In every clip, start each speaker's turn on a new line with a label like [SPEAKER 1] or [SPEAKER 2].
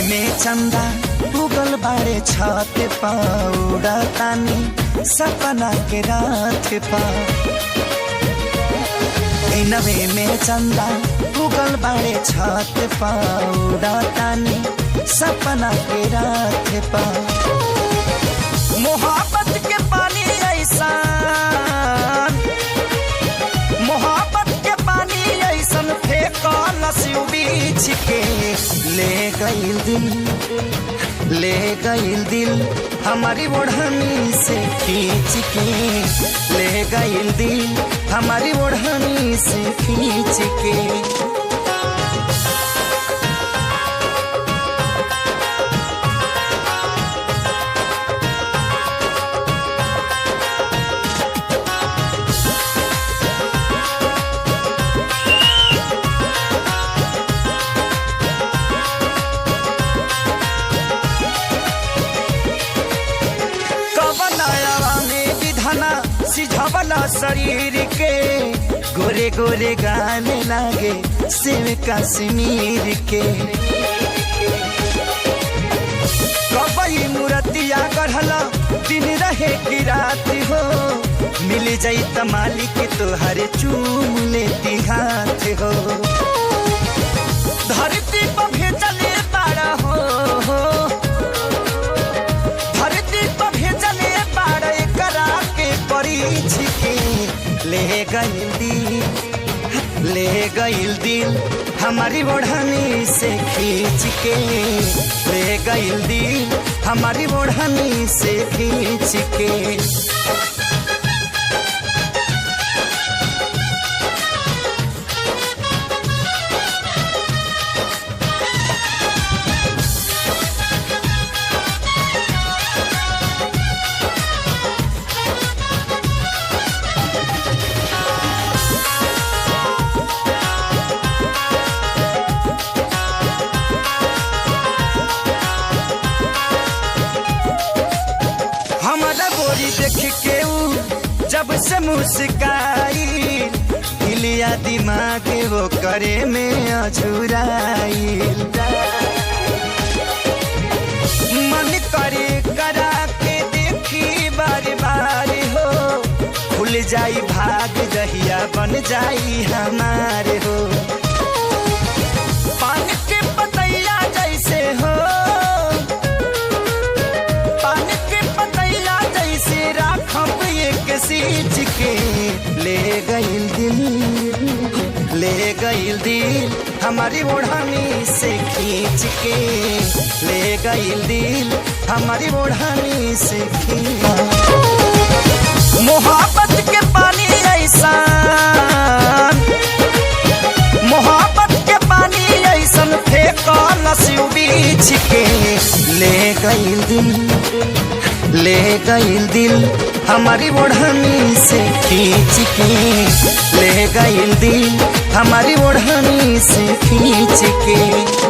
[SPEAKER 1] में चंदा उगल बाड़े छत पाउडा तानी सपना के रात पा। नवे में चंदा उगल बाड़े छत पाउडा तानी सपना के रात पा। मोहब्बत के पानी ऐसा, मोहब्बत के पानी ऐसन फेंकल बीच के ले गइल दिल, ले गइल दिल हमारी ओढ़नी से खींच के, ले गइल दिल हमारी ओढ़नी से खींच के। सिझावला शरीर के गोरे गोरे गाने लागे सेव कश्मीर के। कबई मूर्तिया गढ़ला दिन रहे की रात हो, मिल जाई त मालिक तोहरे चूम लेती हाथ हो। धरती पर भेजले बाड़ा हो, धरती पर भेजले बाड़ा करा के परीछ के ले गइल दिल, ले गइल दिल हमारी ओढ़नी से खींच के, ले गइल दिल हमारी ओढ़नी से खींच के। देख के जब से मुस्काई दिलिया दिमाग वो करे में अझुराई। मन करे करा के देखी बार बार हो, खुल जाई भाग दहिया बन जाई हमारे हो। पान के पतैया जैसे हो, सींच के ले गइल दिल, ले गइल दिल हमारी ओढ़नी से खींच के, ले गइल दिल हमारी ओढ़नी से खींच। मोहब्बत के पानी ऐसा, मोहब्बत के पानी ऐसन फेंकल बीच के ले गइल दिल, ले गइल दिल हमारी ओढ़नी से खींच के, ले गइल दिल हमारी ओढ़नी से खींच के।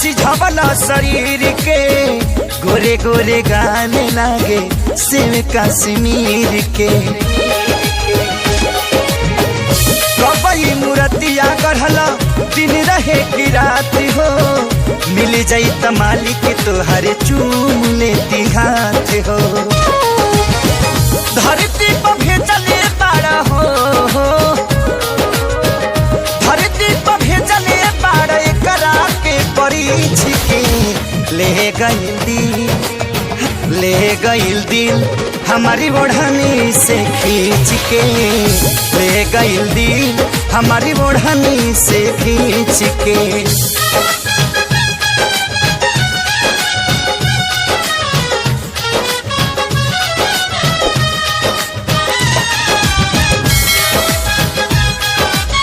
[SPEAKER 1] सिझावला शरीर के गोरे गोरे गाने लागे सेव कश्मीर के। कबई मूर्तिया गढ़ला दिन रहे की रात हो, मिल जाई त मालिक तोहरे चूम लेती हाथ हो। धरती पर भेजले बाड़ा हो, धरती पर भेजले बाड़ा करा के परीछ के ले गइल दिल, ले गइल दिल हमारी ओढ़नी से खींच के, ले गइल दिल हमारी ओढ़नी से खींच के।